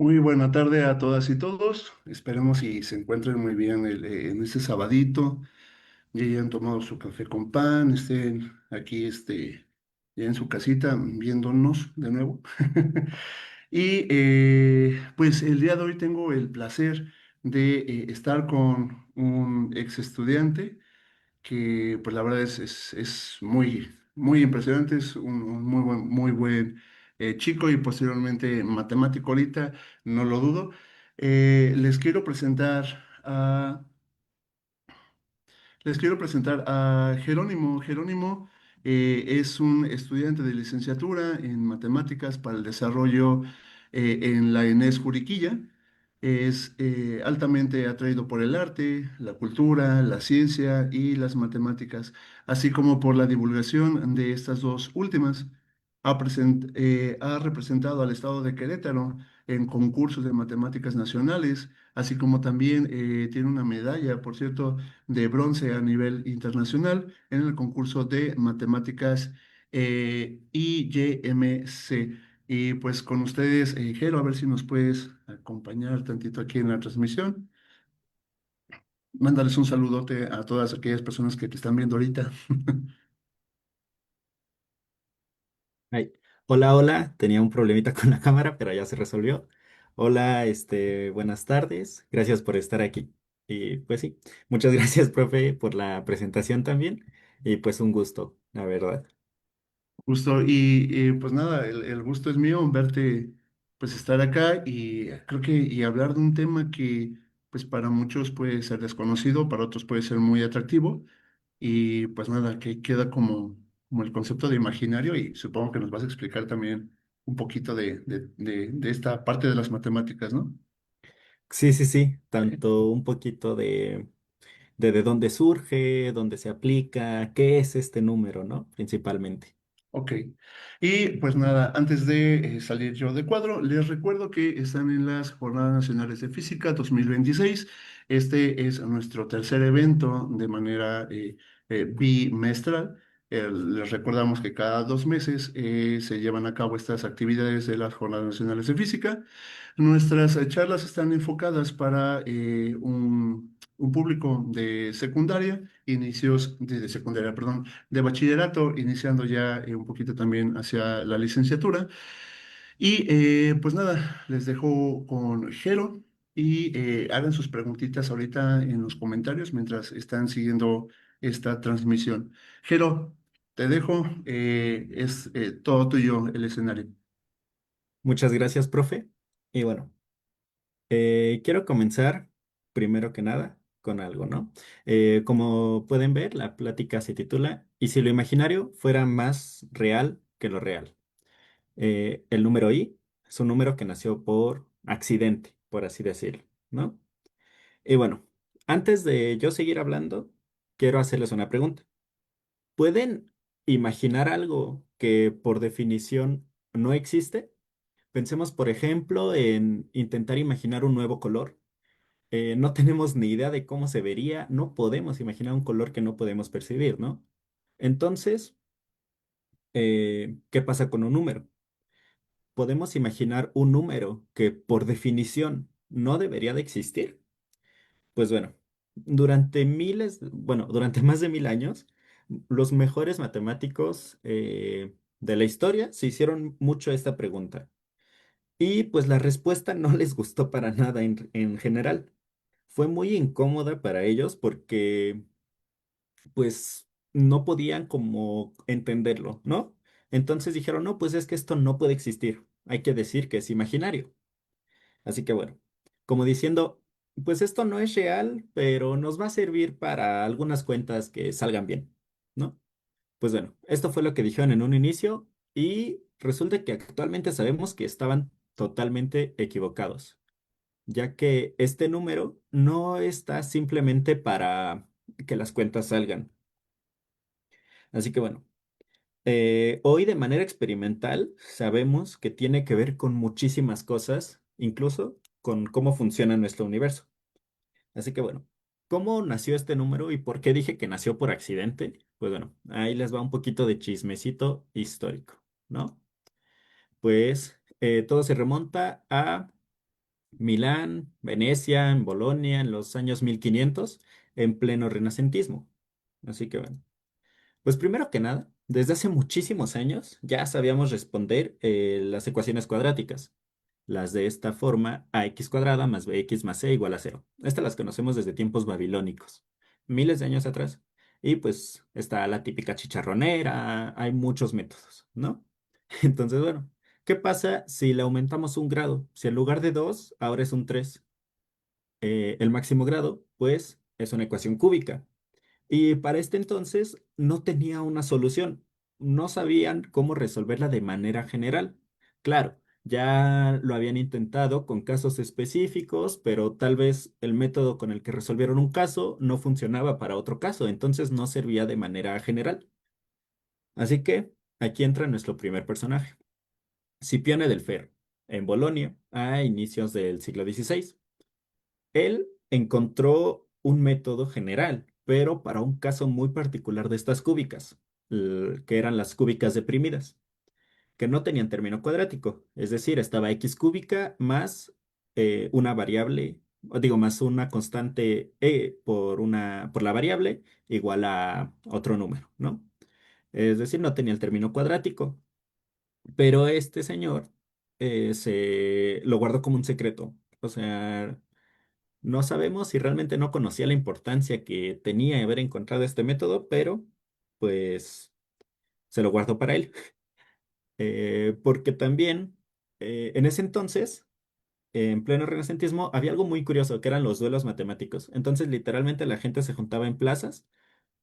Muy buena tarde a todas y todos. Esperemos y se encuentren muy bien en este sabadito. Ya hayan tomado su café con pan, estén aquí ya en su casita viéndonos de nuevo. Y pues el día de hoy tengo el placer de estar con un ex estudiante que pues la verdad es muy impresionante, es un muy buen chico y posteriormente matemático ahorita, no lo dudo. Les quiero presentar a Jerónimo. Jerónimo es un estudiante de licenciatura en matemáticas para el desarrollo en la ENES Juriquilla. Es altamente atraído por el arte, la cultura, la ciencia y las matemáticas, así como por la divulgación de estas dos últimas. Ha representado al estado de Querétaro en concursos de matemáticas nacionales, así como también tiene una medalla, por cierto, de bronce a nivel internacional en el concurso de matemáticas IYMC. Y pues con ustedes, Jero, a ver si nos puedes acompañar tantito aquí en la transmisión. Mándales un saludote a todas aquellas personas que te están viendo ahorita. Ay, hola, hola, tenía un problemita con la cámara, pero ya se resolvió. Hola, buenas tardes, gracias por estar aquí. Y pues sí, muchas gracias, profe, por la presentación también. Y pues un gusto, la verdad. Gusto. Y, pues nada, el gusto es mío verte, pues estar acá y creo que y hablar de un tema que pues para muchos puede ser desconocido, para otros puede ser muy atractivo. Y pues nada, que queda como el concepto de imaginario y supongo que nos vas a explicar también un poquito de esta parte de las matemáticas, ¿no? Sí, sí, sí, Sí. tanto un poquito de dónde surge, dónde se aplica, qué es este número, ¿no? Principalmente. Ok. Y pues nada, antes de salir yo de cuadro, les recuerdo que están en las Jornadas Nacionales de Física 2026. Este es nuestro tercer evento de manera bimestral. Les recordamos que cada 2 meses se llevan a cabo estas actividades de las Jornadas Nacionales de Física. Nuestras charlas están enfocadas para un público de secundaria, de secundaria, perdón, de bachillerato, iniciando ya un poquito también hacia la licenciatura. Y pues nada, les dejo con Jero y hagan sus preguntitas ahorita en los comentarios mientras están siguiendo esta transmisión. Jero, te dejo, es todo tuyo el escenario. Muchas gracias, profe. Y bueno. Quiero comenzar, primero que nada, con algo, ¿no? Como pueden ver, la plática se titula ¿Y si lo imaginario fuera más real que lo real? El número I es un número que nació por accidente, por así decirlo, ¿no? Y bueno, antes de yo seguir hablando, quiero hacerles una pregunta. ¿Pueden imaginar algo que por definición no existe? Pensemos, por ejemplo, en intentar imaginar un nuevo color. No tenemos ni idea de cómo se vería, no podemos imaginar un color que no podemos percibir, ¿no? Entonces, ¿qué pasa con un número? Podemos imaginar un número que por definición no debería de existir. Pues bueno, durante más de 1000 años, los mejores matemáticos de la historia se hicieron mucho esta pregunta. Y pues la respuesta no les gustó para nada en general. Fue muy incómoda para ellos porque pues no podían como entenderlo, ¿no? Entonces dijeron, no, pues es que esto no puede existir. Hay que decir que es imaginario. Así que bueno, como diciendo, pues esto no es real, pero nos va a servir para algunas cuentas que salgan bien, ¿no? Pues bueno, esto fue lo que dijeron en un inicio y resulta que actualmente sabemos que estaban totalmente equivocados, ya que este número no está simplemente para que las cuentas salgan. Así que bueno, hoy de manera experimental sabemos que tiene que ver con muchísimas cosas, incluso con cómo funciona nuestro universo. Así que bueno, ¿cómo nació este número y por qué dije que nació por accidente? Pues bueno, ahí les va un poquito de chismecito histórico, ¿no? Pues todo se remonta a Milán, Venecia, en Bolonia, en los años 1500, en pleno renacentismo. Así que bueno, pues primero que nada, desde hace muchísimos años ya sabíamos responder las ecuaciones cuadráticas. Las de esta forma, ax cuadrada más bx más c igual a cero. Estas las conocemos desde tiempos babilónicos, miles de años atrás. Y pues está la típica chicharronera, hay muchos métodos, ¿no? Entonces, bueno, ¿qué pasa si le aumentamos un grado? Si en lugar de 2 ahora es un 3, el máximo grado, pues es una ecuación cúbica. Y para este entonces no tenía una solución. No sabían cómo resolverla de manera general. Claro, ya lo habían intentado con casos específicos, pero tal vez el método con el que resolvieron un caso no funcionaba para otro caso, entonces no servía de manera general. Así que aquí entra nuestro primer personaje, Scipione del Ferro, en Bolonia, a inicios del siglo XVI. Él encontró un método general, pero para un caso muy particular de estas cúbicas, que eran las cúbicas deprimidas, que no tenían término cuadrático, es decir, estaba x cúbica más una variable, o digo, más una constante por la variable igual a otro número, ¿no? Es decir, no tenía el término cuadrático, pero este señor se lo guardó como un secreto. O sea, no sabemos si realmente no conocía la importancia que tenía haber encontrado este método, pero pues se lo guardó para él. Porque también en ese entonces, en pleno renacentismo, había algo muy curioso, que eran los duelos matemáticos. Entonces, literalmente la gente se juntaba en plazas,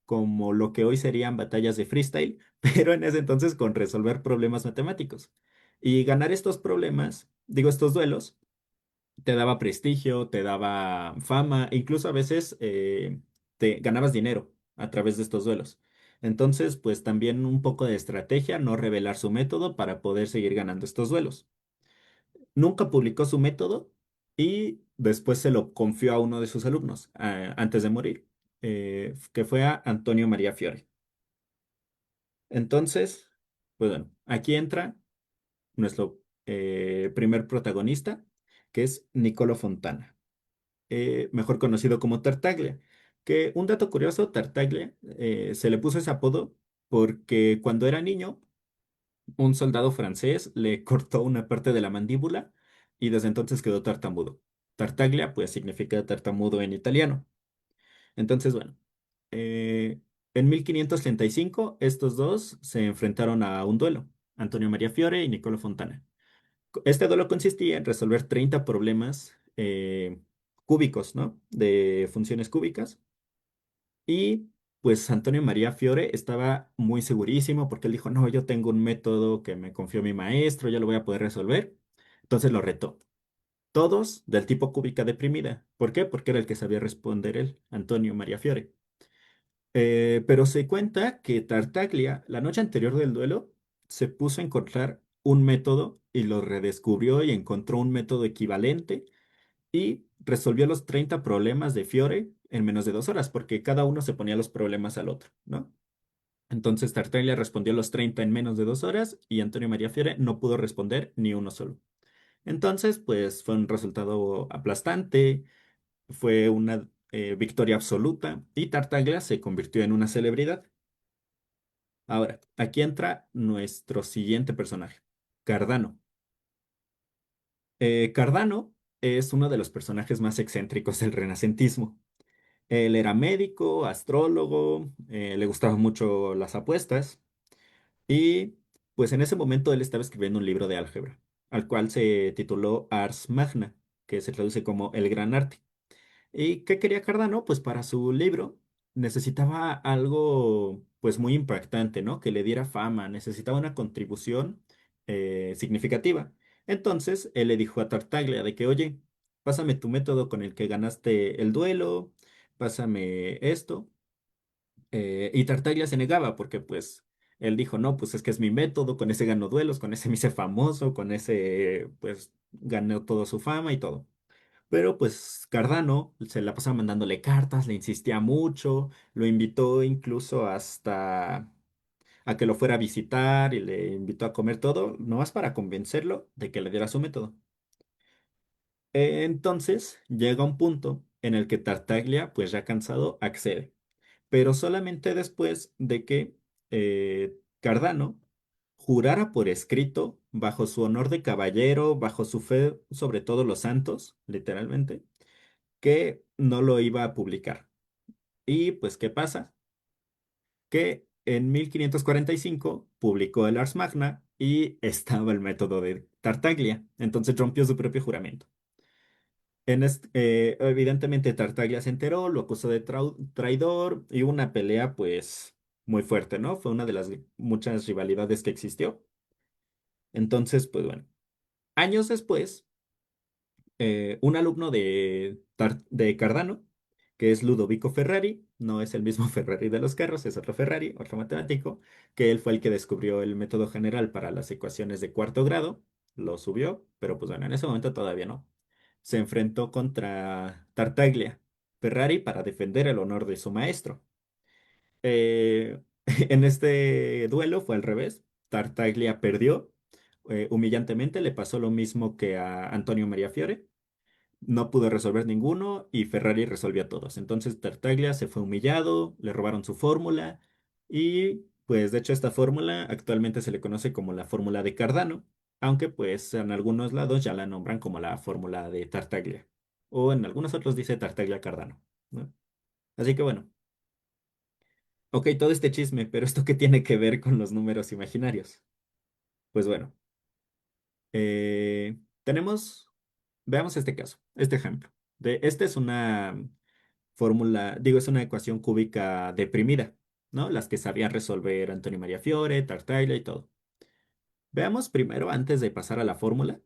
como lo que hoy serían batallas de freestyle, pero en ese entonces con resolver problemas matemáticos. Y ganar estos problemas, digo, estos duelos te daba prestigio, te daba fama, e incluso a veces te ganabas dinero a través de estos duelos. Entonces, pues también un poco de estrategia, no revelar su método para poder seguir ganando estos duelos. Nunca publicó su método y después se lo confió a uno de sus alumnos antes de morir, que fue a Antonio María Fiore. Entonces, pues bueno, aquí entra nuestro primer protagonista, que es Niccolo Fontana, mejor conocido como Tartaglia. Que un dato curioso, Tartaglia se le puso ese apodo porque cuando era niño, un soldado francés le cortó una parte de la mandíbula y desde entonces quedó tartamudo. Tartaglia, pues significa tartamudo en italiano. Entonces, bueno, eh, en 1535 estos dos se enfrentaron a un duelo, Antonio María Fiore y Niccolo Fontana. Este duelo consistía en resolver 30 problemas cúbicos, ¿no? De funciones cúbicas. Y pues Antonio María Fiore estaba muy segurísimo porque él dijo, no, yo tengo un método que me confió mi maestro, yo lo voy a poder resolver. Entonces lo retó. Todos del tipo cúbica deprimida. ¿Por qué? Porque era el que sabía responder él, Antonio María Fiore. Pero se cuenta que Tartaglia, la noche anterior del duelo, se puso a encontrar un método y lo redescubrió y encontró un método equivalente y resolvió los 30 problemas de Fiore en menos de 2 horas, porque cada uno se ponía los problemas al otro, ¿no? Entonces Tartaglia respondió los 30 en menos de 2 horas y Antonio María Fiore no pudo responder ni uno solo. Entonces, pues fue un resultado aplastante, fue una victoria absoluta y Tartaglia se convirtió en una celebridad. Ahora, aquí entra nuestro siguiente personaje, Cardano. Cardano es uno de los personajes más excéntricos del renacentismo. Él era médico, astrólogo, le gustaban mucho las apuestas y pues en ese momento él estaba escribiendo un libro de álgebra, al cual se tituló Ars Magna, que se traduce como El Gran Arte. ¿Y qué quería Cardano? Pues para su libro necesitaba algo pues muy impactante, ¿no? Que le diera fama, necesitaba una contribución significativa. Entonces él le dijo a Tartaglia de que, oye, pásame tu método con el que ganaste el duelo, pásame esto. Y Tartaglia se negaba porque pues él dijo, no, pues es que es mi método, con ese ganó duelos, con ese me hice famoso, con ese pues ganó toda su fama y todo. Pero pues Cardano se la pasaba mandándole cartas, le insistía mucho, lo invitó incluso hasta a que lo fuera a visitar y le invitó a comer todo, nomás para convencerlo de que le diera su método. Entonces llega un punto en el que Tartaglia, pues ya cansado, accede, pero solamente después de que Cardano jurara por escrito, bajo su honor de caballero, bajo su fe sobre todos los santos, literalmente, que no lo iba a publicar. Y pues, ¿qué pasa? Que en 1545 publicó el Ars Magna y estaba el método de Tartaglia. Entonces rompió su propio juramento. Evidentemente Tartaglia se enteró, lo acusó de traidor y hubo una pelea pues muy fuerte, ¿no? Fue una de las muchas rivalidades que existió. Entonces, pues bueno, años después, un alumno de Cardano, que es Ludovico Ferrari, no es el mismo Ferrari de los carros, es otro Ferrari, otro matemático, que él fue el que descubrió el método general para las ecuaciones de cuarto grado, lo subió, pero pues bueno, en ese momento todavía no. Se enfrentó contra Tartaglia, Ferrari, para defender el honor de su maestro. En este duelo fue al revés. Tartaglia perdió humillantemente, le pasó lo mismo que a Antonio María Fiore. No pudo resolver ninguno y Ferrari resolvió a todos. Entonces Tartaglia se fue humillado, le robaron su fórmula y pues de hecho esta fórmula actualmente se le conoce como la fórmula de Cardano, aunque pues en algunos lados ya la nombran como la fórmula de Tartaglia o en algunos otros dice Tartaglia Cardano, ¿no? Así que bueno, ok, todo este chisme, pero ¿esto qué tiene que ver con los números imaginarios? Pues bueno, tenemos, veamos este caso, este ejemplo. Este es una fórmula, digo, es una ecuación cúbica deprimida, ¿no? Las que sabían resolver Antonio María Fiore, Tartaglia y todo. Veamos primero, antes de pasar a la fórmula,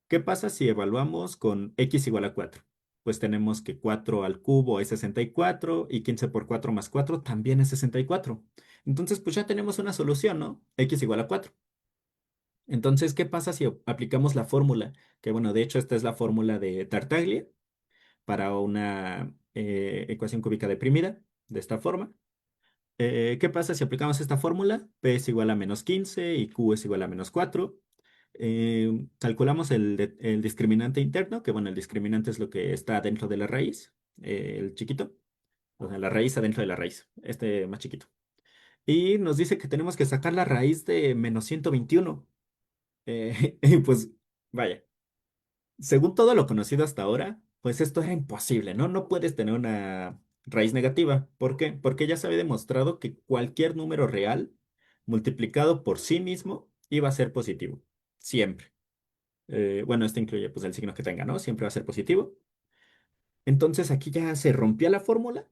¿qué pasa si evaluamos con x igual a 4? Pues tenemos que 4 al cubo es 64 y 15 por 4 más 4 también es 64. Entonces, pues ya tenemos una solución, ¿no? X igual a 4. Entonces, ¿qué pasa si aplicamos la fórmula? Que bueno, de hecho, esta es la fórmula de Tartaglia para una ecuación cúbica deprimida, de esta forma. ¿Qué pasa si aplicamos esta fórmula? P es igual a menos 15 y Q es igual a menos 4. Calculamos el discriminante interno, que bueno, el discriminante es lo que está dentro de la raíz, el chiquito, o sea, la raíz adentro de la raíz, este más chiquito. Y nos dice que tenemos que sacar la raíz de menos 121. Y pues, vaya. Según todo lo conocido hasta ahora, pues esto era imposible, ¿no? No puedes tener una raíz negativa. ¿Por qué? Porque ya se había demostrado que cualquier número real multiplicado por sí mismo iba a ser positivo. Siempre. Bueno, esto incluye pues el signo que tenga, ¿no? Siempre va a ser positivo. Entonces aquí ya se rompía la fórmula,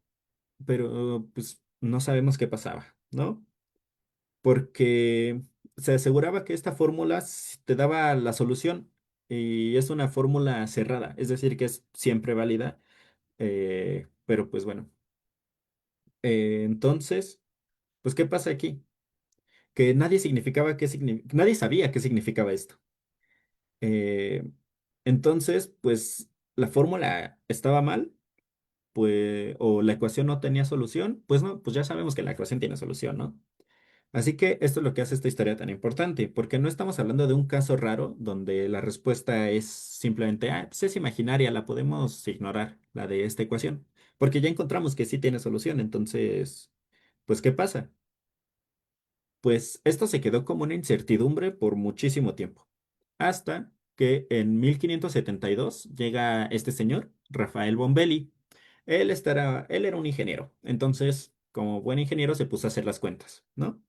pero pues no sabemos qué pasaba, ¿no? Porque se aseguraba que esta fórmula te daba la solución y es una fórmula cerrada, es decir, que es siempre válida, pero pues bueno, entonces, pues ¿qué pasa aquí? Que nadie sabía qué significaba esto. Eh, entonces, pues la fórmula estaba mal, pues, o la ecuación no tenía solución, pues no, pues ya sabemos que la ecuación tiene solución, ¿no? Así que esto es lo que hace esta historia tan importante, porque no estamos hablando de un caso raro donde la respuesta es simplemente, ah, pues es imaginaria, la podemos ignorar, la de esta ecuación, porque ya encontramos que sí tiene solución, entonces, pues, ¿qué pasa? Pues esto se quedó como una incertidumbre por muchísimo tiempo, hasta que en 1572 llega este señor, Rafael Bombelli. Él era un ingeniero, entonces, como buen ingeniero, se puso a hacer las cuentas, ¿no?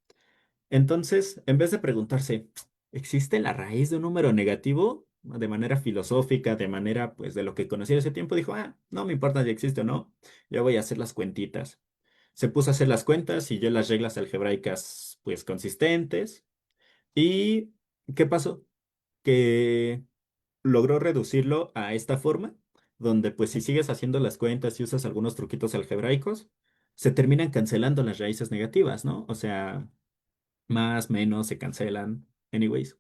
Entonces, en vez de preguntarse, ¿existe la raíz de un número negativo? De manera filosófica, de manera, pues, de lo que conocía ese tiempo, dijo, ah, no me importa si existe o no, yo voy a hacer las cuentitas. Se puso a hacer las cuentas, siguió las reglas algebraicas, pues, consistentes. ¿Y qué pasó? Que logró reducirlo a esta forma, donde, pues, si sigues haciendo las cuentas y usas algunos truquitos algebraicos, se terminan cancelando las raíces negativas, ¿no? O sea más, menos, se cancelan, anyways,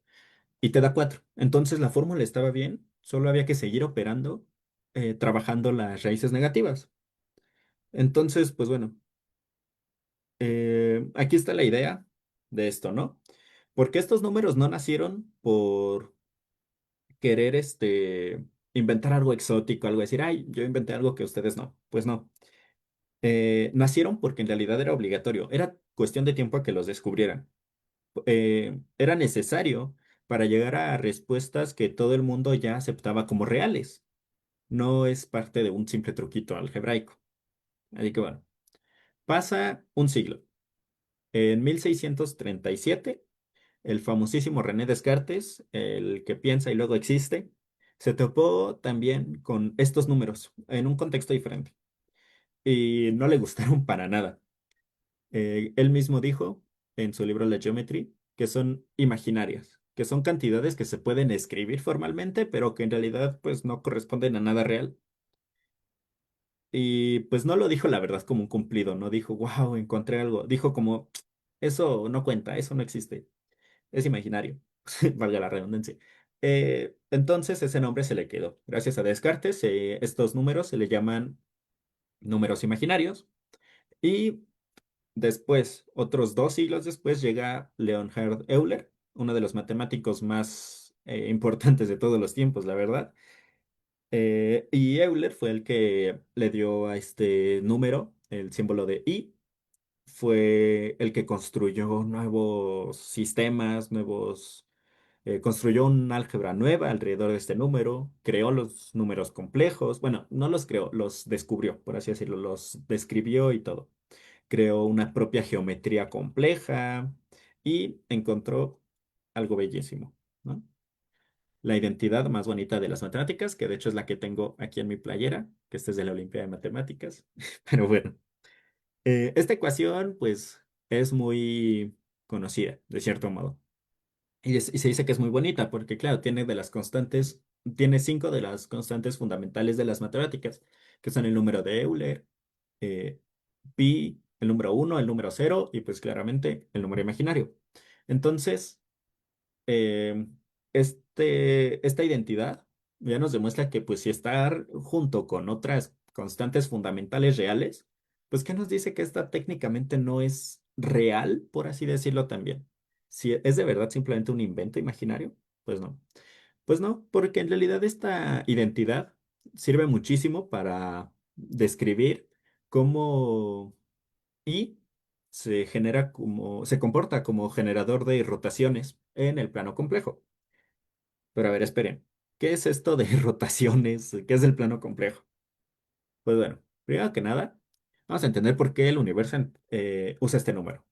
y te da 4. Entonces la fórmula estaba bien, solo había que seguir operando, trabajando las raíces negativas. Entonces, pues bueno, aquí está la idea de esto, ¿no? Porque estos números no nacieron por querer, inventar algo exótico, algo decir, ay, yo inventé algo que ustedes no. Pues no. Nacieron porque en realidad era obligatorio, era cuestión de tiempo a que los descubrieran. Era necesario para llegar a respuestas que todo el mundo ya aceptaba como reales. No es parte de un simple truquito algebraico. Así que bueno, pasa un siglo. En 1637, el famosísimo René Descartes, el que piensa y luego existe, se topó también con estos números en un contexto diferente y no le gustaron para nada. Él mismo dijo en su libro La Geometry que son imaginarias, que son cantidades que se pueden escribir formalmente, pero que en realidad pues no corresponden a nada real. Y pues no lo dijo la verdad como un cumplido, no dijo, wow, encontré algo. Dijo como, eso no cuenta, eso no existe, es imaginario, valga la redundancia. Entonces ese nombre se le quedó. Gracias a Descartes, estos números se le llaman números imaginarios. Y después, otros 2 siglos después, llega Leonhard Euler, uno de los matemáticos más importantes de todos los tiempos, la verdad. Y Euler fue el que le dio a este número el símbolo de I. Fue el que construyó nuevos sistemas, construyó un álgebra nueva alrededor de este número, creó los números complejos. Bueno, no los creó, los descubrió, por así decirlo, los describió y todo. Creó una propia geometría compleja y encontró algo bellísimo, ¿no? La identidad más bonita de las matemáticas, que de hecho es la que tengo aquí en mi playera, que esta es de la Olimpiada de Matemáticas. Pero bueno, esta ecuación pues es muy conocida, de cierto modo. Y se dice que es muy bonita porque, claro, tiene 5 de las constantes fundamentales de las matemáticas, que son el número de Euler, eh, pi, el número 1, el número 0 y pues claramente el número imaginario. Entonces, eh, esta identidad ya nos demuestra que pues si estar junto con otras constantes fundamentales reales, pues ¿qué nos dice que esta técnicamente no es real, por así decirlo también? Si es de verdad simplemente un invento imaginario, pues no. Pues no, porque en realidad esta identidad sirve muchísimo para describir cómo y se comporta como generador de rotaciones en el plano complejo. Pero a ver, esperen, ¿qué es esto de rotaciones? ¿Qué es el plano complejo? Pues bueno, primero que nada, vamos a entender por qué el universo usa este número.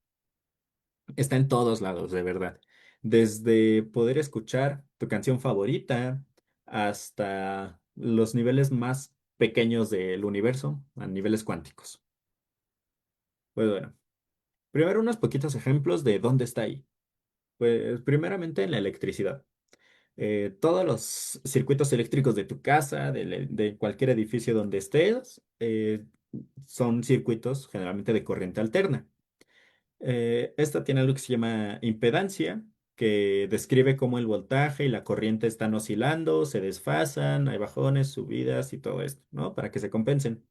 Está en todos lados, de verdad. Desde poder escuchar tu canción favorita hasta los niveles más pequeños del universo, a niveles cuánticos. Pues bueno, primero unos poquitos ejemplos de dónde está ahí. Pues primeramente en la electricidad. Todos los circuitos eléctricos de tu casa, de cualquier edificio donde estés, son circuitos generalmente de corriente alterna. Esta tiene algo que se llama impedancia, que describe cómo el voltaje y la corriente están oscilando, se desfasan, hay bajones, subidas y todo esto, ¿no? Para que se compensen.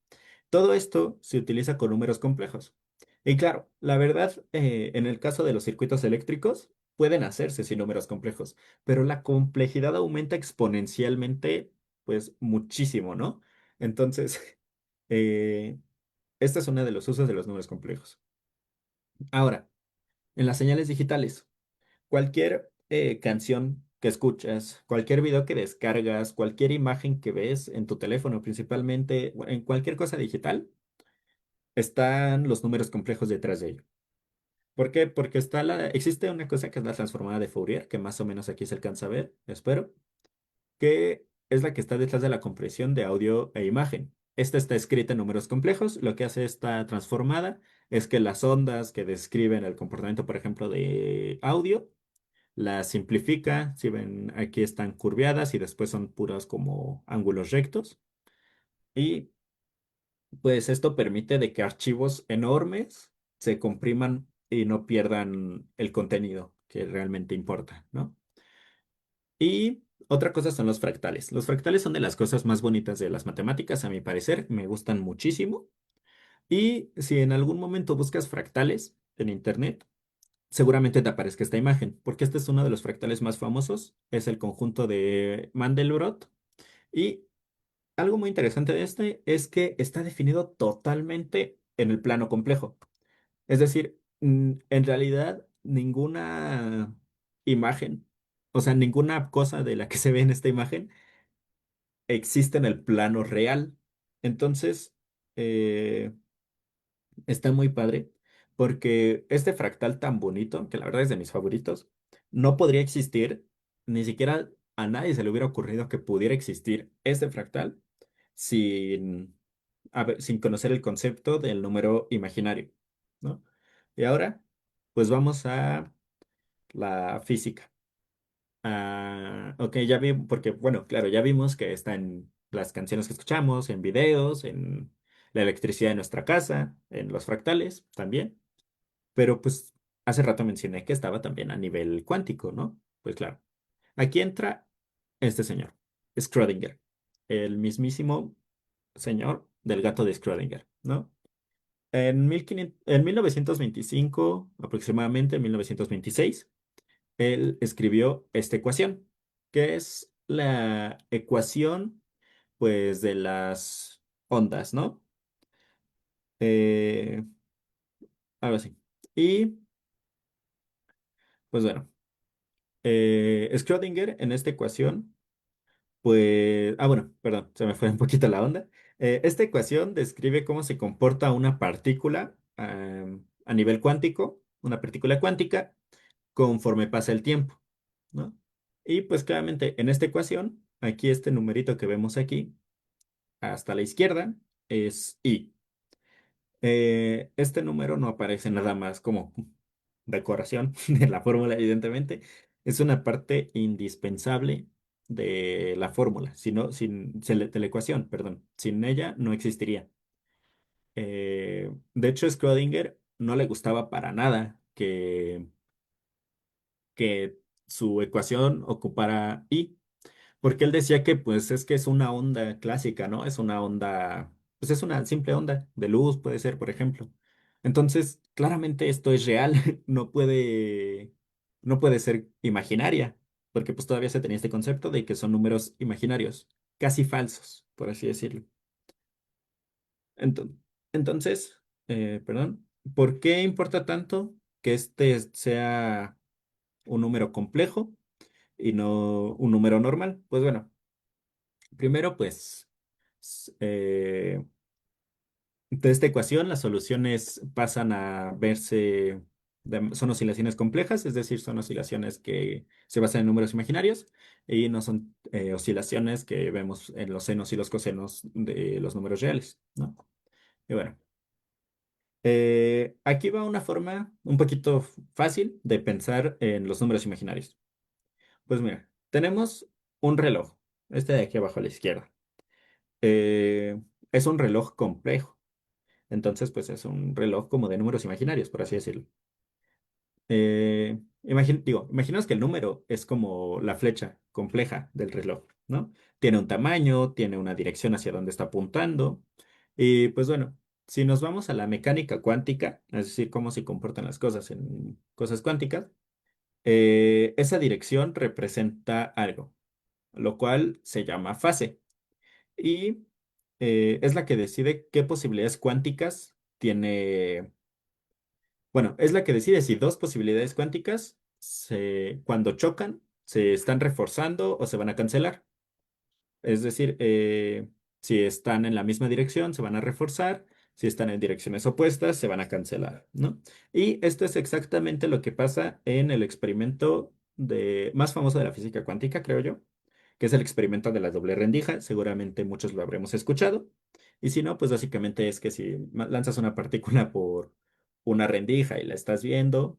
Todo esto se utiliza con números complejos. Y claro, la verdad, en el caso de los circuitos eléctricos, pueden hacerse sin números complejos, pero la complejidad aumenta exponencialmente, pues muchísimo, ¿no? Entonces, eh, este es uno de los usos de los números complejos. Ahora, en las señales digitales, cualquier canción que escuchas, cualquier video que descargas, cualquier imagen que ves en tu teléfono, principalmente, en cualquier cosa digital, están los números complejos detrás de ello. ¿Por qué? Porque existe una cosa que es la transformada de Fourier, que más o menos aquí se alcanza a ver, espero, que es la que está detrás de la compresión de audio e imagen. Esta está escrita en números complejos. Lo que hace esta transformada es que las ondas que describen el comportamiento, por ejemplo, de audio, las simplifica. Si ven, aquí están curveadas y después son puros como ángulos rectos. Y pues esto permite de que archivos enormes se compriman y no pierdan el contenido que realmente importa, ¿no? Y otra cosa son los fractales. Los fractales son de las cosas más bonitas de las matemáticas, a mi parecer, me gustan muchísimo. Y si en algún momento buscas fractales en internet, seguramente te aparezca esta imagen, porque este es uno de los fractales más famosos, es el conjunto de Mandelbrot Y algo muy interesante de este es que está definido totalmente en el plano complejo. Es decir, en realidad ninguna imagen, o sea, ninguna cosa de la que se ve en esta imagen existe en el plano real. Entonces, eh, está muy padre porque este fractal tan bonito, que la verdad es de mis favoritos, no podría existir, ni siquiera a nadie se le hubiera ocurrido que pudiera existir este fractal sin, sin conocer el concepto del número imaginario, ¿no? Y ahora, pues vamos a la física. Ok, ya vi, porque, bueno, claro, ya vimos que está en las canciones que escuchamos, en videos, en la electricidad de nuestra casa, en los fractales también, pero pues hace rato mencioné que estaba también a nivel cuántico, ¿no? Pues claro, aquí entra este señor, Schrödinger, el mismísimo señor del gato de Schrödinger, ¿no? En 1925, aproximadamente en 1926, él escribió esta ecuación, que es la ecuación, pues, de las ondas, ¿no? Eh, Algo así. Y, pues bueno, Schrödinger en esta ecuación, pues, bueno, perdón, se me fue un poquito la onda. Esta ecuación describe cómo se comporta una partícula a nivel cuántico, una partícula cuántica, conforme pasa el tiempo, ¿no? Y pues claramente en esta ecuación, aquí este numerito que vemos aquí, hasta la izquierda, es I. Este número no aparece nada más como decoración de la fórmula, evidentemente. Es una parte indispensable de la fórmula, si no, de la ecuación, perdón. Sin ella no existiría. De hecho, Schrödinger no le gustaba para nada que su ecuación ocupara I, porque él decía que pues es que es una onda clásica, ¿no? Es una onda, pues es una simple onda de luz, puede ser, por ejemplo. Entonces, claramente esto es real, no puede ser imaginaria, porque pues todavía se tenía este concepto de que son números imaginarios, casi falsos, por así decirlo. Enton- Entonces, perdón, ¿por qué importa tanto que este sea un número complejo y no un número normal? Pues bueno, primero pues de esta ecuación las soluciones pasan a verse, son oscilaciones complejas, es decir, son oscilaciones que se basan en números imaginarios y no son oscilaciones que vemos en los senos y los cosenos de los números reales, ¿no? Y bueno. Aquí va una forma un poquito fácil de pensar en los números imaginarios. Pues mira, tenemos un reloj, este de aquí abajo a la izquierda. Es un reloj complejo, entonces pues es un reloj como de números imaginarios, por así decirlo. Imaginaos que el número es como la flecha compleja del reloj, ¿no? Tiene un tamaño, tiene una dirección hacia donde está apuntando. Y pues bueno, si nos vamos a la mecánica cuántica, es decir, cómo se comportan las cosas en cosas cuánticas, esa dirección representa algo, lo cual se llama fase. Y es la que decide qué posibilidades cuánticas tiene. Bueno, es la que decide si dos posibilidades cuánticas cuando chocan se están reforzando o se van a cancelar. Es decir, si están en la misma dirección se van a reforzar, si están en direcciones opuestas se van a cancelar, ¿no? Y esto es exactamente lo que pasa en el experimento más famoso de la física cuántica, creo yo, que es el experimento de la doble rendija. Seguramente muchos lo habremos escuchado. Y si no, pues básicamente es que si lanzas una partícula por una rendija y la estás viendo,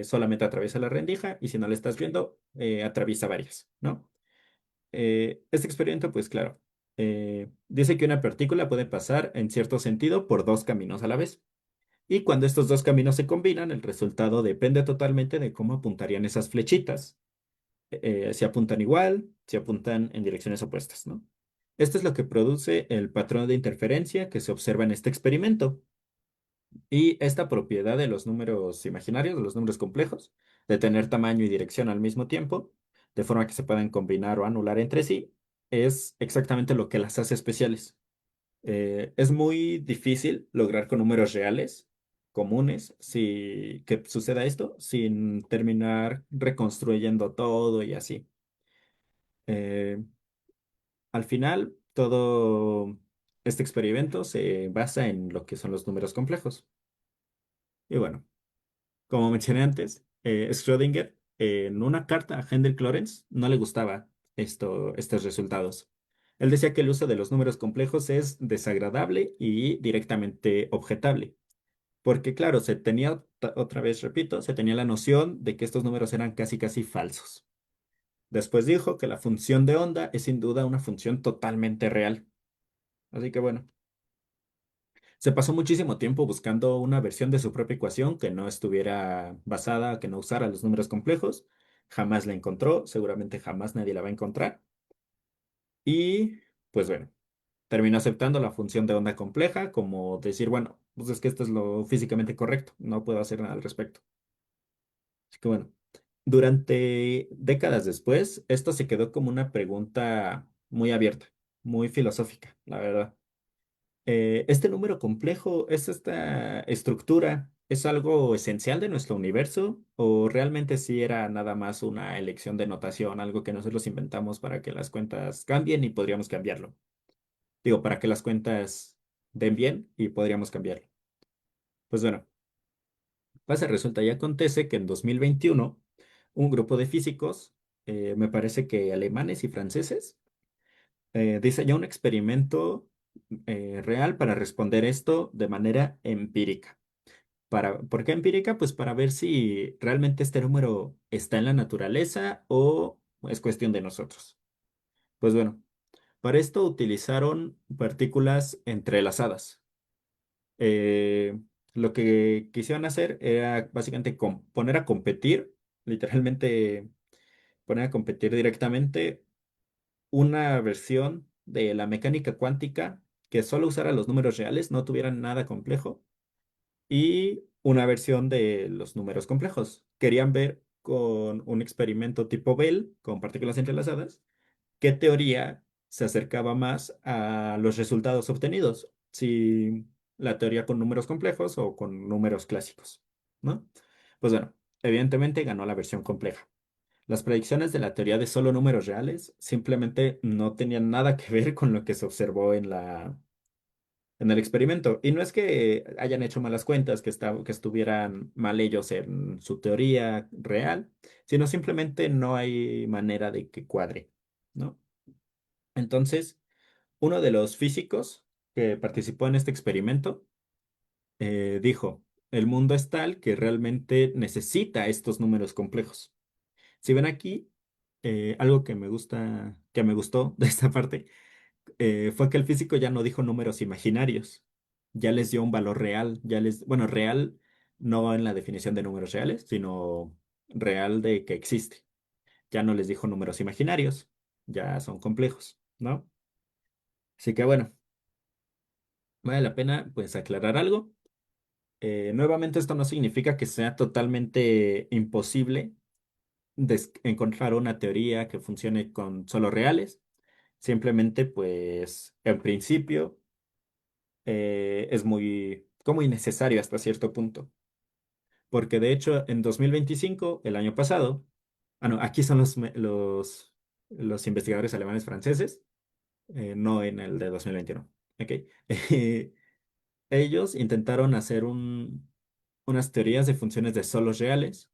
solamente atraviesa la rendija, y si no la estás viendo, atraviesa varias, ¿no? Este experimento, pues claro, dice que una partícula puede pasar en cierto sentido por dos caminos a la vez. Y cuando estos dos caminos se combinan, el resultado depende totalmente de cómo apuntarían esas flechitas. Si apuntan igual, si apuntan en direcciones opuestas, ¿no? Esto es lo que produce el patrón de interferencia que se observa en este experimento. Y esta propiedad de los números imaginarios, de los números complejos, de tener tamaño y dirección al mismo tiempo, de forma que se puedan combinar o anular entre sí, es exactamente lo que las hace especiales. Es muy difícil lograr con números reales, comunes, que suceda esto sin terminar reconstruyendo todo y así. Eh, Al final, todo este experimento se basa en lo que son los números complejos. Y bueno, como mencioné antes, Schrödinger, en una carta a Hendrik Lorentz, no le gustaba estos resultados. Él decía que el uso de los números complejos es desagradable y directamente objetable. Porque claro, se tenía, otra vez repito, se tenía la noción de que estos números eran casi casi falsos. Después dijo que la función de onda es sin duda una función totalmente real. Así que bueno, se pasó muchísimo tiempo buscando una versión de su propia ecuación que no estuviera basada, que no usara los números complejos. Jamás la encontró, seguramente jamás nadie la va a encontrar. Y pues bueno, terminó aceptando la función de onda compleja como decir, bueno, pues es que esto es lo físicamente correcto, no puedo hacer nada al respecto. Así que bueno, durante décadas después, esto se quedó como una pregunta muy abierta, muy filosófica, la verdad. ¿Este número complejo, es esta estructura, es algo esencial de nuestro universo o realmente sí era nada más una elección de notación, algo que nosotros inventamos para que las cuentas cambien y podríamos cambiarlo? Digo, para que las cuentas den bien y podríamos cambiarlo. Pues bueno, pasa, resulta y acontece que en 2021 un grupo de físicos, me parece que alemanes y franceses, diseñó un experimento real para responder esto de manera empírica. ¿Por qué empírica? Pues para ver si realmente este número está en la naturaleza o es cuestión de nosotros. Pues bueno, para esto utilizaron partículas entrelazadas. Eh, lo que quisieron hacer era básicamente poner a competir, literalmente poner a competir directamente una versión de la mecánica cuántica que solo usara los números reales, no tuviera nada complejo, y una versión de los números complejos. Querían ver con un experimento tipo Bell, con partículas entrelazadas, qué teoría se acercaba más a los resultados obtenidos, si la teoría con números complejos o con números clásicos, ¿no? Pues bueno, evidentemente ganó la versión compleja. Las predicciones de la teoría de solo números reales simplemente no tenían nada que ver con lo que se observó en el experimento. Y no es que hayan hecho malas cuentas, que estuvieran mal ellos en su teoría real, sino simplemente no hay manera de que cuadre, ¿no? Entonces, uno de los físicos que participó en este experimento dijo, el mundo es tal que realmente necesita estos números complejos. Si ven aquí, algo que me gustó de esta parte, fue que el físico ya no dijo números imaginarios, ya les dio un valor real, bueno, real no en la definición de números reales, sino real de que existe. Ya no les dijo números imaginarios, ya son complejos, ¿no? Así que bueno, vale la pena pues aclarar algo. Nuevamente, esto no significa que sea totalmente imposible encontrar una teoría que funcione con solo reales. Simplemente, pues, en principio, es muy, como innecesario hasta cierto punto. Porque de hecho, en 2025 el año pasado, no, aquí son los investigadores alemanes franceses, no en el de 2021. Ok. Ellos intentaron hacer unas teorías de funciones de solos reales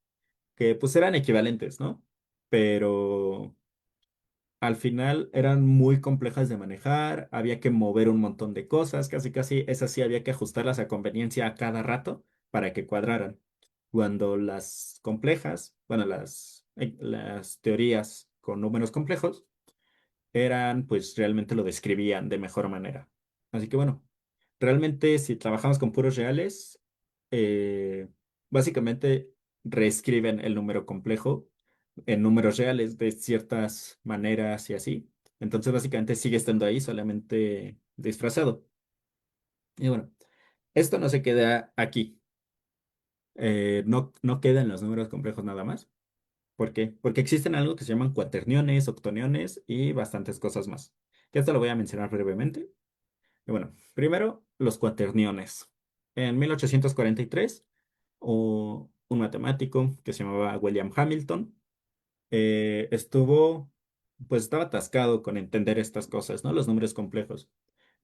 que pues eran equivalentes, ¿no? Pero al final eran muy complejas de manejar, había que mover un montón de cosas, casi casi esas sí había que ajustarlas a conveniencia a cada rato para que cuadraran. Cuando las complejas, bueno, las teorías con números complejos eran, pues realmente lo describían de mejor manera. Así que bueno, realmente si trabajamos con puros reales, eh, básicamente reescriben el número complejo en números reales de ciertas maneras y así. Entonces básicamente sigue estando ahí, solamente disfrazado. Y bueno, esto no se queda aquí. No queda en los números complejos nada más, ¿Por qué? Porque existen algo que se llaman cuaterniones, octoniones y bastantes cosas más. Que esto lo voy a mencionar brevemente. Y bueno, primero, los cuaterniones. En 1843, un matemático que se llamaba William Hamilton pues estaba atascado con entender estas cosas, ¿no? Los números complejos.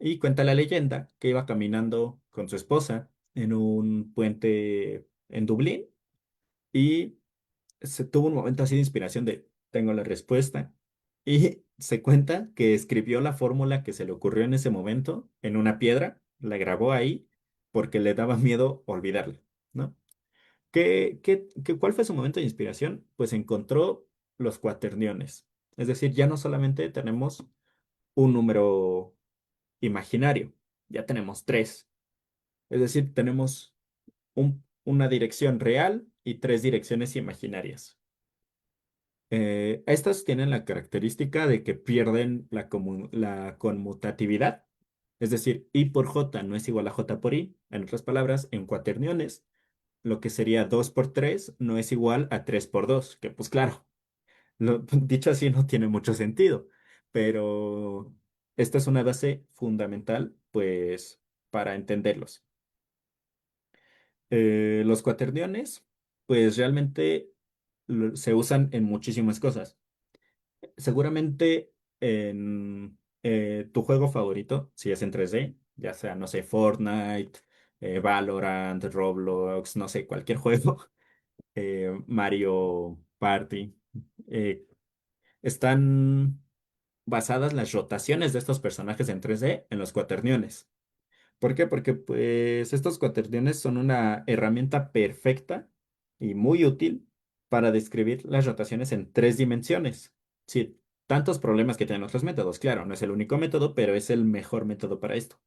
Y cuenta la leyenda que iba caminando con su esposa en un puente en Dublín y se tuvo un momento así de inspiración de, tengo la respuesta. Y se cuenta que escribió la fórmula que se le ocurrió en ese momento en una piedra, la grabó ahí porque le daba miedo olvidarla, ¿no? ¿Cuál fue su momento de inspiración? Pues encontró los cuaterniones. Es decir, ya no solamente tenemos un número imaginario, ya tenemos tres. Es decir, tenemos una dirección real y tres direcciones imaginarias. Estas tienen la característica de que pierden la conmutatividad. Es decir, I por J no es igual a J por I. En otras palabras, en cuaterniones lo que sería 2 por 3 no es igual a 3 por 2 que pues claro, dicho así no tiene mucho sentido, pero esta es una base fundamental pues para entenderlos. Los cuaterniones pues realmente se usan en muchísimas cosas. Seguramente en tu juego favorito, si es en 3D, ya sea, no sé, Fortnite, Valorant, Roblox, no sé, cualquier juego, Mario Party, eh, están basadas las rotaciones de estos personajes en 3D en los cuaterniones. ¿Por qué? Porque pues estos cuaterniones son una herramienta perfecta y muy útil para describir las rotaciones en tres dimensiones. Sí, tantos problemas que tienen otros métodos, claro, no es el único método, pero es el mejor método para esto.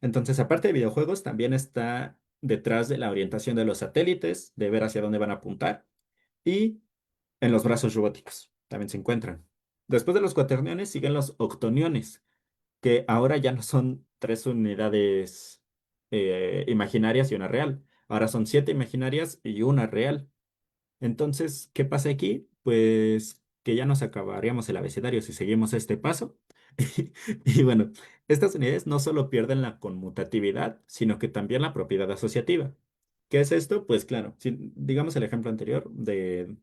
Entonces, aparte de videojuegos, también está detrás de la orientación de los satélites, de ver hacia dónde van a apuntar y en los brazos robóticos también se encuentran. Después de los cuaterniones siguen los octoniones, que ahora ya no son tres unidades imaginarias y una real. Ahora son siete imaginarias y una real. Entonces, ¿qué pasa aquí? Pues que ya nos acabaríamos el abecedario si seguimos este paso. Y bueno, estas unidades no solo pierden la conmutatividad, sino que también la propiedad asociativa. ¿Qué es esto? Pues claro, si digamos el ejemplo anterior de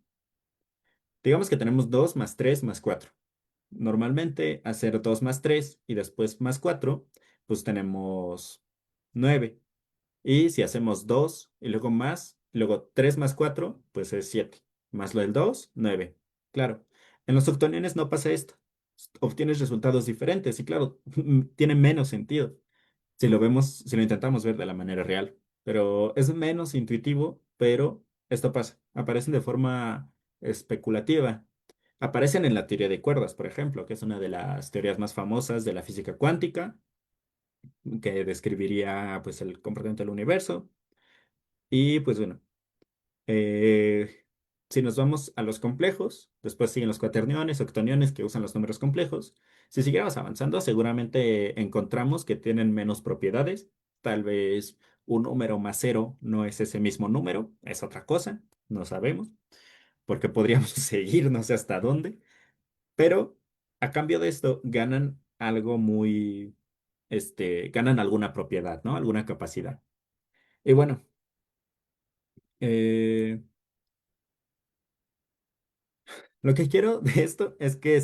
digamos que tenemos 2 más 3 más 4. Normalmente hacer 2 más 3 y después más 4, pues tenemos 9. Y si hacemos 2 y luego más, y luego 3 más 4, pues es 7. Más lo del 2, 9. Claro, en los octoniones no pasa esto. Obtienes resultados diferentes y claro, tiene menos sentido si lo vemos, si lo intentamos ver de la manera real. Pero es menos intuitivo, pero esto pasa. Aparecen de forma especulativa. Aparecen en la teoría de cuerdas, por ejemplo, que es una de las teorías más famosas de la física cuántica, que describiría pues el comportamiento del universo. Y pues bueno, eh, si nos vamos a los complejos, después siguen los cuaterniones, octoniones que usan los números complejos. Si siguiéramos avanzando, seguramente encontramos que tienen menos propiedades. Tal vez un número más cero no es ese mismo número, es otra cosa, no sabemos, porque podríamos seguir no sé hasta dónde. Pero a cambio de esto ganan algo ganan alguna propiedad, ¿no? Alguna capacidad. Y bueno, eh, lo que quiero de esto es que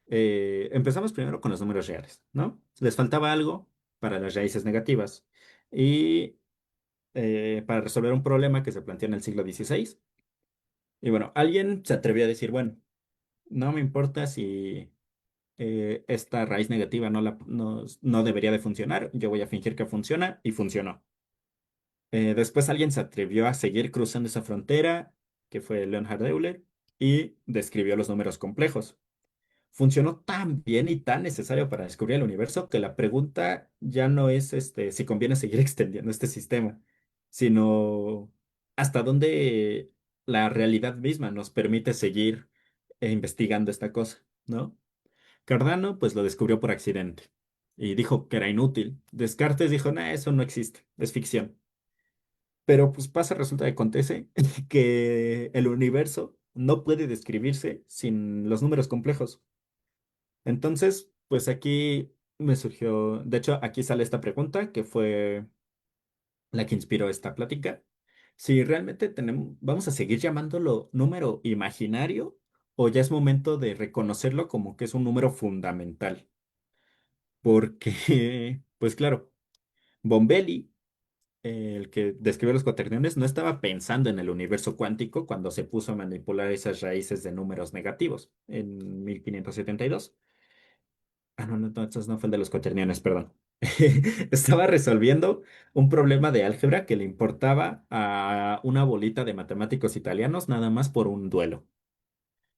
empezamos primero con los números reales, ¿no? Les faltaba algo para las raíces negativas y para resolver un problema que se planteó en el siglo XVI. Y bueno, alguien se atrevió a decir, bueno, no me importa si esta raíz negativa no debería de funcionar, yo voy a fingir que funciona y funcionó. Después alguien se atrevió a seguir cruzando esa frontera, que fue Leonhard Euler, y describió los números complejos. Funcionó tan bien y tan necesario para descubrir el universo que la pregunta ya no es si conviene seguir extendiendo este sistema, sino hasta dónde la realidad misma nos permite seguir investigando esta cosa, ¿no? Cardano, pues lo descubrió por accidente y dijo que era inútil. Descartes dijo, no, eso no existe, es ficción. Pero pues pasa, resulta que acontece que el universo, no puede describirse sin los números complejos. Entonces, pues aquí me surgió, de hecho, aquí sale esta pregunta que fue la que inspiró esta plática. Si realmente vamos a seguir llamándolo número imaginario o ya es momento de reconocerlo como que es un número fundamental. Porque, pues claro, Bombelli, el que describió los cuaterniones, no estaba pensando en el universo cuántico cuando se puso a manipular esas raíces de números negativos en 1572. Ah, no, no, no, entonces no fue el de los cuaterniones, perdón. Estaba resolviendo un problema de álgebra que le importaba a una bolita de matemáticos italianos nada más por un duelo.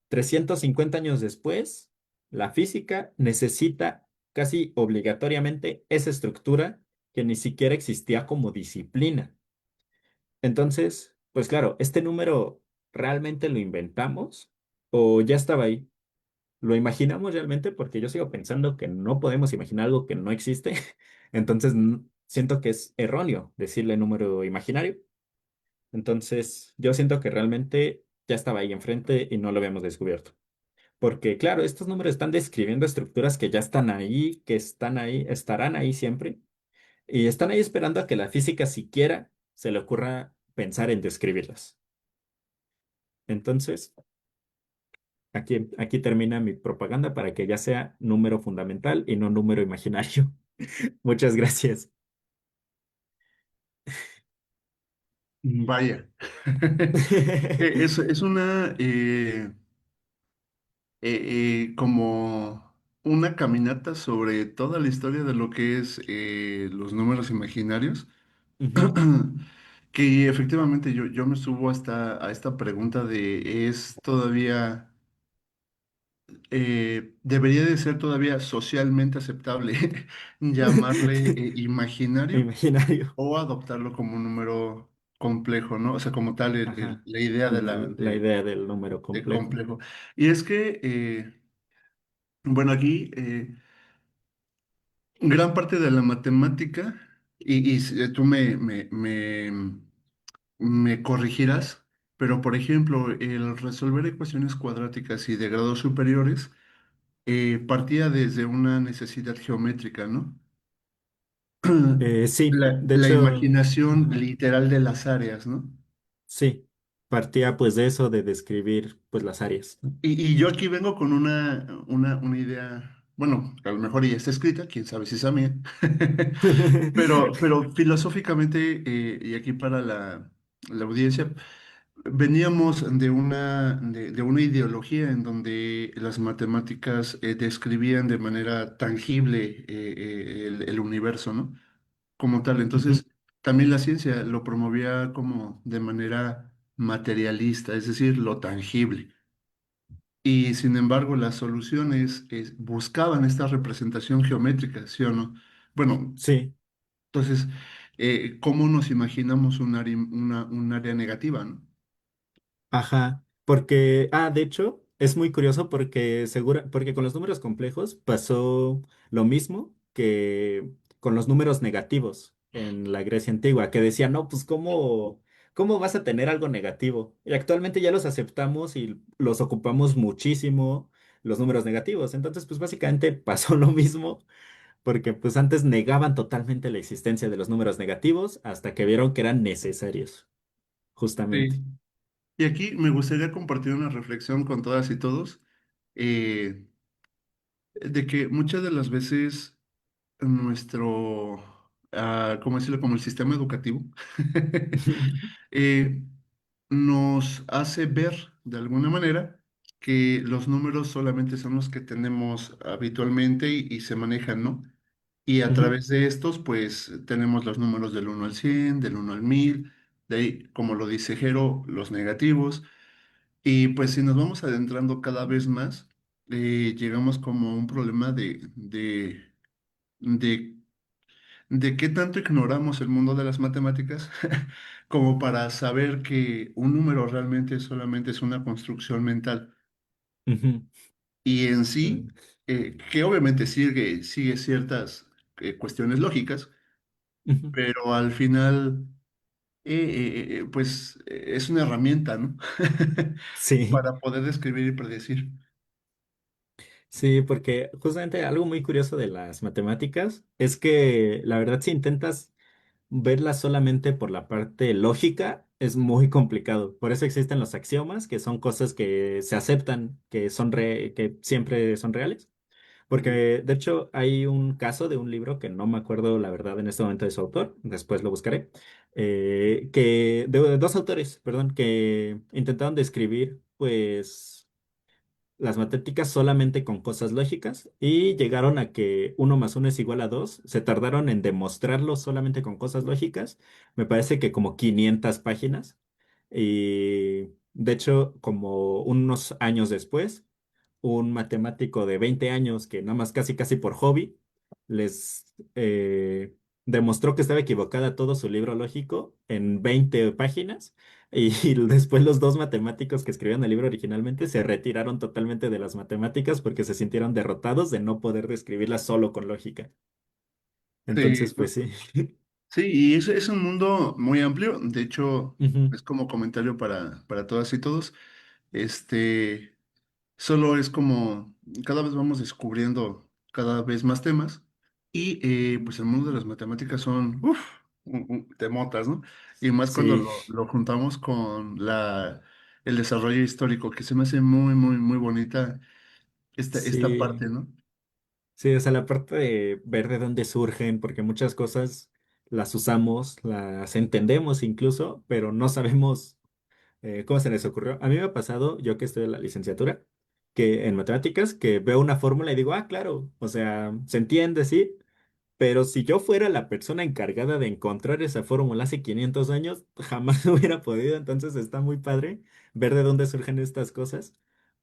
350 años después, la física necesita casi obligatoriamente esa estructura que ni siquiera existía como disciplina. Entonces, pues claro, ¿este número realmente lo inventamos o ya estaba ahí? ¿Lo imaginamos realmente? Porque yo sigo pensando que no podemos imaginar algo que no existe. Entonces, siento que es erróneo decirle número imaginario. Entonces, yo siento que realmente ya estaba ahí enfrente y no lo habíamos descubierto. Porque, claro, estos números están describiendo estructuras que ya están ahí, que están ahí, estarán ahí siempre. Y están ahí esperando a que la física siquiera se le ocurra pensar en describirlas. Entonces, aquí termina mi propaganda para que ya sea número fundamental y no número imaginario. Muchas gracias. Vaya. Es una como una caminata sobre toda la historia de lo que es los números imaginarios, Ujú. que efectivamente yo me subo hasta a esta pregunta de ¿es todavía, debería de ser todavía socialmente aceptable llamarle imaginario Imaginario. o adoptarlo como un número complejo, ¿no? O sea, como tal, Ajá. la idea de La idea del número de complejo. complejo. Y es que, bueno, aquí gran parte de la matemática, y si tú me corregirás, pero por ejemplo, el resolver ecuaciones cuadráticas y de grados superiores partía desde una necesidad geométrica, ¿no? Sí, de La hecho, imaginación ajá, literal de las áreas, ¿no? sí. Partía pues de eso, de describir pues las áreas, ¿no? Y yo aquí vengo con una idea, bueno, a lo mejor ya está escrita, quién sabe si es a mí, pero filosóficamente, y aquí para la audiencia, veníamos de una ideología en donde las matemáticas describían de manera tangible el universo, ¿no? Como tal. Ujú. Entonces, también la ciencia lo promovía como de manera materialista, es decir, lo tangible. Y sin embargo, las soluciones buscaban esta representación geométrica, ¿sí o no? Bueno, Sí. entonces, ¿cómo nos imaginamos un área negativa, ¿no? Ajá, porque, de hecho, es muy curioso porque porque con los números complejos pasó lo mismo que con los números negativos en la Grecia antigua, que decían, no, pues ¿cómo vas a tener algo negativo? Y actualmente ya los aceptamos y los ocupamos muchísimo, los números negativos. Entonces, pues básicamente pasó lo mismo, porque pues antes negaban totalmente la existencia de los números negativos hasta que vieron que eran necesarios, Sí. justamente. Y aquí me gustaría compartir una reflexión con todas y todos, eh, de que muchas de las veces nuestro, ¿cómo decirlo? Como el sistema educativo, eh, nos hace ver de alguna manera que los números solamente son los que tenemos habitualmente y se manejan, ¿no? Y a Ujú. través de estos, pues tenemos los números del 1 al 100, del 1 al 1000, de ahí, como lo dice Jero, los negativos. Y pues si nos vamos adentrando cada vez más, llegamos como a un problema de, de qué tanto ignoramos el mundo de las matemáticas como para saber que un número realmente solamente es una construcción mental. Ujú. Y en Mm. sí, que obviamente sigue ciertas cuestiones lógicas, Ujú. pero al final pues es una herramienta, ¿no? Sí, Para poder describir y predecir. sí, porque justamente algo muy curioso de las matemáticas es que la verdad si intentas verla solamente por la parte lógica es muy complicado. Por eso existen los axiomas, que son cosas que se aceptan, que siempre son reales. Porque Ujú. de hecho hay un caso de un libro que no me acuerdo la verdad en este momento de su autor, después lo buscaré, que de dos autores, perdón, que intentaron describir pues las matemáticas solamente con cosas lógicas y llegaron a que uno más uno es igual a 2. Se tardaron en demostrarlo solamente con cosas lógicas. Me parece que como 500 páginas. Y de hecho, como unos años después, un matemático de 20 años que nada más casi casi por hobby les demostró que estaba equivocada todo su libro lógico en 20 páginas. Y después los dos matemáticos que escribían el libro originalmente se retiraron totalmente de las matemáticas porque se sintieron derrotados de no poder describirlas solo con lógica. Sí, Entonces, pues sí. sí, y es un mundo muy amplio. De hecho, Ujú. es como comentario para todas y todos. Este, Solo es como cada vez vamos descubriendo cada vez más temas y pues el mundo de las matemáticas son temotas, ¿no? Y más cuando Sí, lo juntamos con el desarrollo histórico, que se me hace muy, muy, muy bonita esta sí, parte, ¿no? sí, o sea, la parte de ver de dónde surgen, porque muchas cosas las usamos, las entendemos incluso, pero no sabemos cómo se les ocurrió. A mí me ha pasado, yo que estoy en la licenciatura, que en matemáticas, que veo una fórmula y digo, ah, claro, o sea, se entiende, sí. Pero si yo fuera la persona encargada de encontrar esa fórmula hace 500 años, jamás hubiera podido. Entonces está muy padre ver de dónde surgen estas cosas.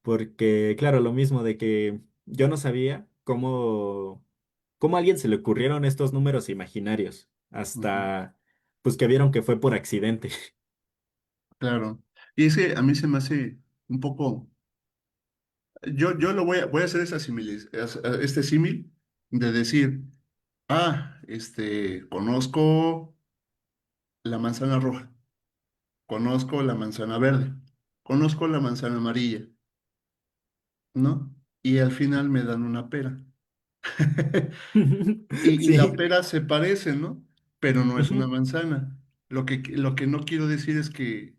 Porque, claro, lo mismo de que yo no sabía cómo a alguien se le ocurrieron estos números imaginarios. Ujú. Hasta, pues que vieron que fue por accidente. Claro. Y es que a mí se me hace un poco, yo voy a hacer este símil de decir, conozco la manzana roja. Conozco la manzana verde, conozco la manzana amarilla, ¿no? Y al final me dan una pera. Y la Sí. pera se parece, ¿no? Pero no es una Ujú, manzana. Lo que no quiero decir es que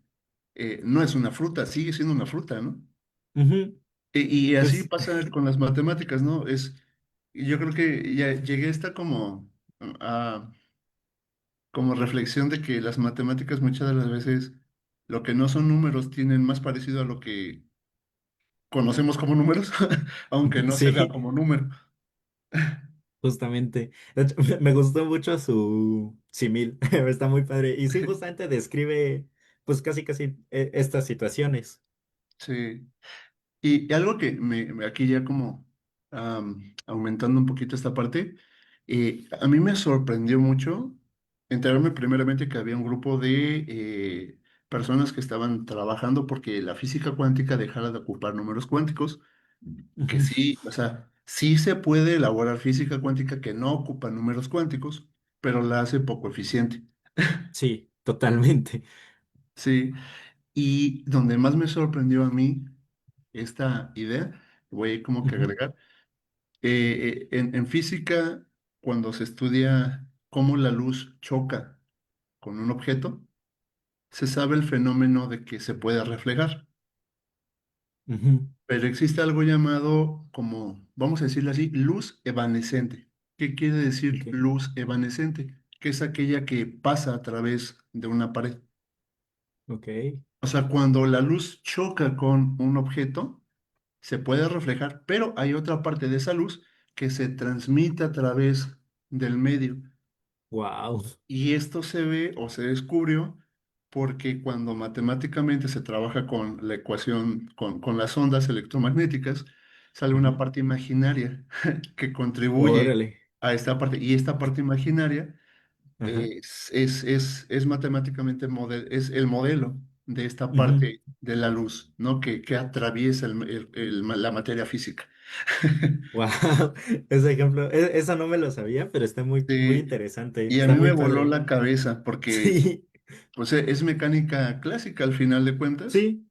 no es una fruta, sigue siendo una fruta, ¿no? ujú. Y así Pues pasa con las matemáticas, ¿no? Yo creo que ya llegué a esta a, como reflexión de que las matemáticas muchas de las veces lo que no son números tienen más parecido a lo que conocemos como números, aunque no se vea sí. como número. Justamente. De hecho, me gustó mucho su símil. Está muy padre. Y sí, justamente describe, pues casi casi estas situaciones. Sí. Y algo que aquí ya como aumentando un poquito esta parte, a mí me sorprendió mucho enterarme primeramente que había un grupo de personas que estaban trabajando porque la física cuántica dejara de ocupar números cuánticos, que Ujú. sí, o sea, sí se puede elaborar física cuántica que no ocupa números cuánticos, pero la hace poco eficiente. Sí, totalmente. Sí, y donde más me sorprendió a mí esta idea, voy como que a Ujú, agregar, en física, cuando se estudia cómo la luz choca con un objeto, se sabe el fenómeno de que se puede reflejar, ujú. pero existe algo llamado como, vamos a decirlo así, luz evanescente. ¿Qué quiere decir Ok, luz evanescente? Que es aquella que pasa a través de una pared. ok. O sea, cuando la luz choca con un objeto, se puede reflejar, pero hay otra parte de esa luz que se transmite a través del medio. Wow. Y esto se ve o se descubrió porque cuando matemáticamente se trabaja con la ecuación, con las ondas electromagnéticas, sale una parte imaginaria que contribuye Órale. a esta parte. Y esta parte imaginaria Ajá. es matemáticamente es el modelo de esta Ujú. parte de la luz, ¿no? Que atraviesa la materia física. Wow. Ese ejemplo, eso no me lo sabía, pero está muy, muy Sí, interesante. y a Está mí me muy voló padre. la cabeza porque Sí. Pues es mecánica clásica al final de cuentas. Sí,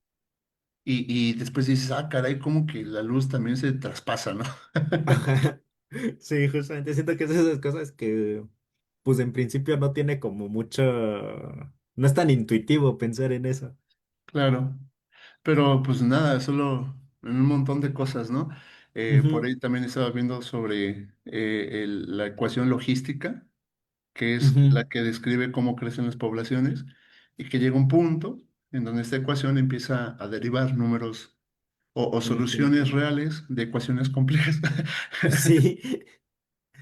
Y después dices, ah, caray, como que la luz también se traspasa, ¿no? ajá. Sí, justamente siento que es esas cosas que, pues en principio no tiene como mucho, no es tan intuitivo pensar en eso. Claro. Pero pues nada, solo en un montón de cosas, ¿no? Por Ujú, ahí también estaba viendo sobre la ecuación logística, que es ujú. la que describe cómo crecen las poblaciones y que llega un punto en donde esta ecuación empieza a derivar números o soluciones Infinitos. reales de ecuaciones complejas. Sí,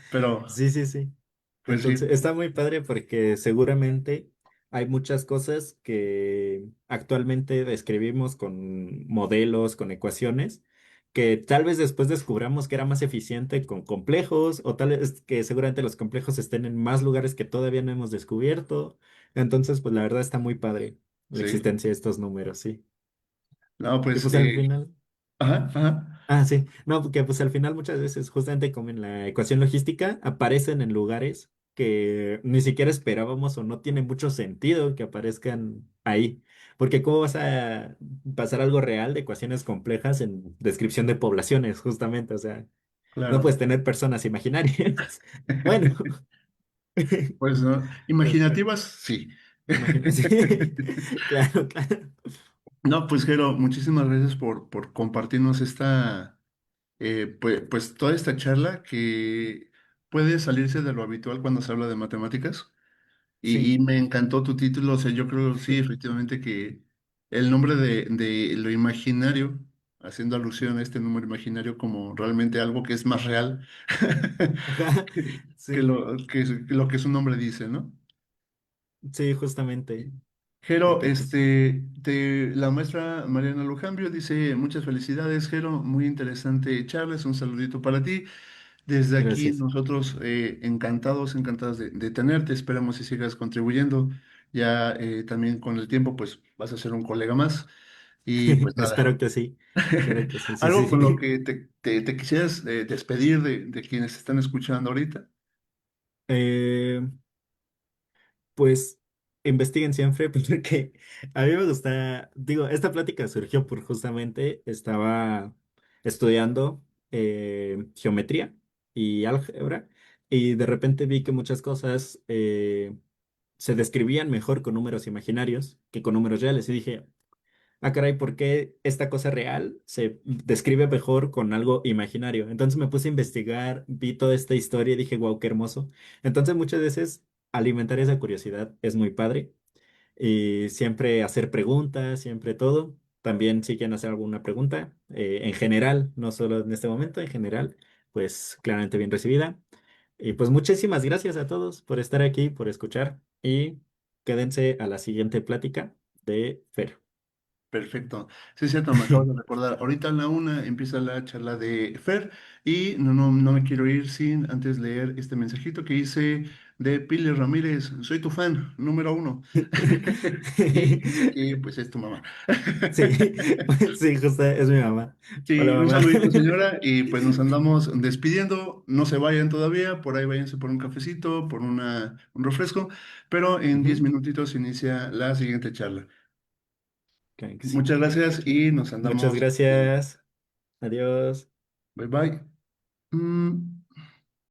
Pero, sí, sí, sí. pues sí, Entonces, está muy padre porque seguramente hay muchas cosas que actualmente describimos con modelos, con ecuaciones, que tal vez después descubramos que era más eficiente con complejos, o tal vez que seguramente los complejos estén en más lugares que todavía no hemos descubierto. Entonces, pues la verdad está muy padre la sí. existencia de estos números, sí. No, Y pues, pues al final. ajá, ajá, Ah, sí. No, porque pues al final muchas veces, justamente como en la ecuación logística, aparecen en lugares que ni siquiera esperábamos o no tiene mucho sentido que aparezcan ahí. Porque ¿cómo vas a pasar algo real de ecuaciones complejas en descripción de poblaciones, justamente? O sea, no claro. puedes tener personas imaginarias. Bueno, Pues no, después, imaginativas, sí. imagínate. Claro, claro. No, pues Jero, muchísimas gracias por compartirnos pues, toda esta charla que puede salirse de lo habitual cuando se habla de matemáticas. Y Sí. me encantó tu título, o sea, yo creo sí, efectivamente que el nombre de lo imaginario, haciendo alusión a este número imaginario como realmente algo que es más real Ajá. que Sí, lo que su nombre dice, ¿no? sí, justamente. Jero, Porque pues, la maestra Mariana Lujambio dice, muchas felicidades, Jero, muy interesante charla, es un saludito para ti. Desde aquí gracias. nosotros encantados, encantados de tenerte, esperamos que sigas contribuyendo. Ya también con el tiempo, pues vas a ser un colega más. Y pues nada, Espero que sí. Espero que sí, sí, algo con lo sí. que te quisieras despedir de quienes están escuchando ahorita. Eh, pues investiguen siempre, porque a mí me gusta, digo, esta plática surgió por justamente estaba estudiando geometría y álgebra y de repente vi que muchas cosas se describían mejor con números imaginarios que con números reales y dije, ah, caray, ¿por qué esta cosa real se describe mejor con algo imaginario? Entonces me puse a investigar, vi toda esta historia y dije, wow, qué hermoso. Entonces muchas veces alimentar esa curiosidad es muy padre y siempre hacer preguntas, siempre todo. También si quieren hacer alguna pregunta, en general, no solo en este momento, en general, pues claramente bien recibida. Y pues muchísimas gracias a todos por estar aquí, por escuchar y quédense a la siguiente plática de Fer. Perfecto. Sí, es cierto, me acabo de recordar. Ahorita a la una empieza la charla de Fer y no me quiero ir sin antes leer este mensajito que hice de Pili Ramírez. Soy tu fan, número uno. Y que pues es tu mamá. Sí, sí, justo es mi mamá. Hola, Sí, un mamá. saludito, señora, y pues nos andamos despidiendo. No se vayan todavía, por ahí váyanse por un cafecito, por un refresco, pero en 10 Ujú, minutitos inicia la siguiente charla. claro que sí. Muchas gracias y nos Muchas andamos viendo. gracias. Adiós. Bye bye.